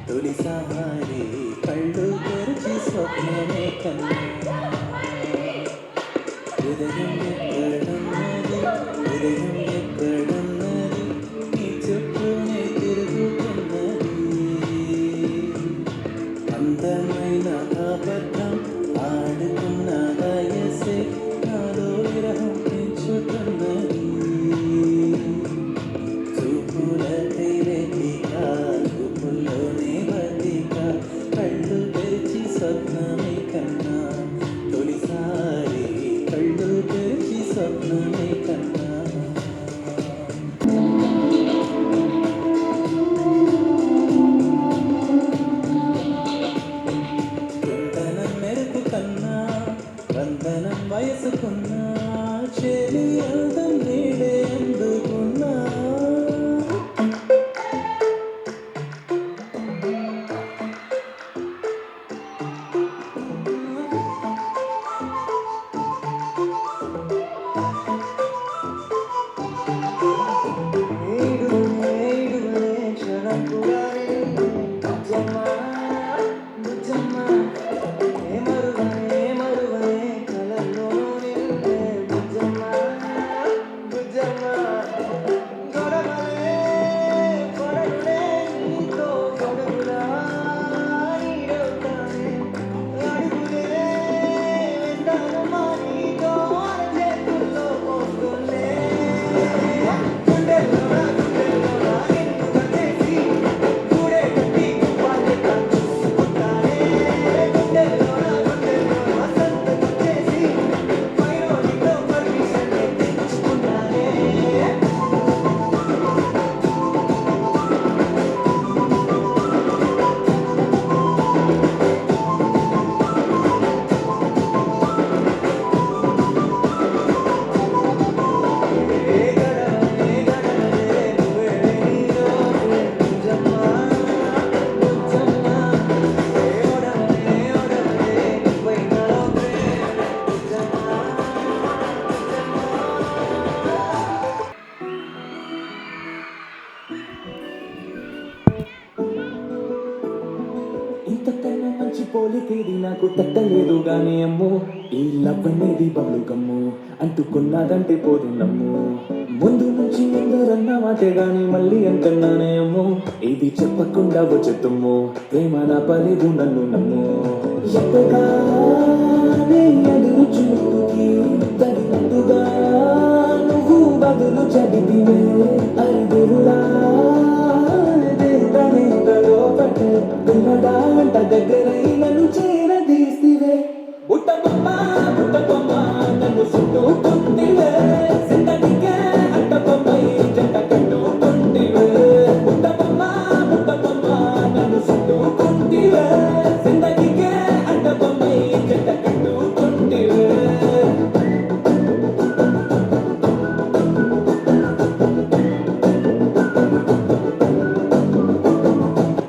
తొలిసారి కళ్ళు తెరిచి స్వప్నమే కన్నా హృదయం ఎక్కడున్నది హృదయం ఎక్కడున్నది నీ చుట్టూనే తిరుగుతున్నది అందమైన అబద్ధం ఆడుకున్న వయసే నాలో విరహం పెంచుతున్నది చూపులకై వెతిక చూపుల్లోనే బతిక కళ్ళు తెరిచి స్వప్నమే కన్నా తొలిసారి కళ్ళు తెరిచి స్వప్నమే కన్నా కుందనం మెరుపు కన్నా వందనం వయసుకున్నా చెలి అందం నీడే అందుకున్నా ఇంతకన్నా మంచి పోలికేది నాకు తట్టలేదు గానీ అమ్మో ఈ లవ్ అనేది బబ్లు గమ్ము అంటుకున్నదంటే పోదు నమ్ము ముందు నుంచి ముందరన్న మాటే గాని మళ్ళీ అంటున్నానే అమ్మో ఇది చెప్పకుండా వచ్చేతుమ్ము ప్రేమ నా పలేదు నన్ను నమ్ము ఎప్పగానే ఎదురు చూపుకి తగినట్టుగా నువ్వు బదులు చదివివే అరుగురులా లోపట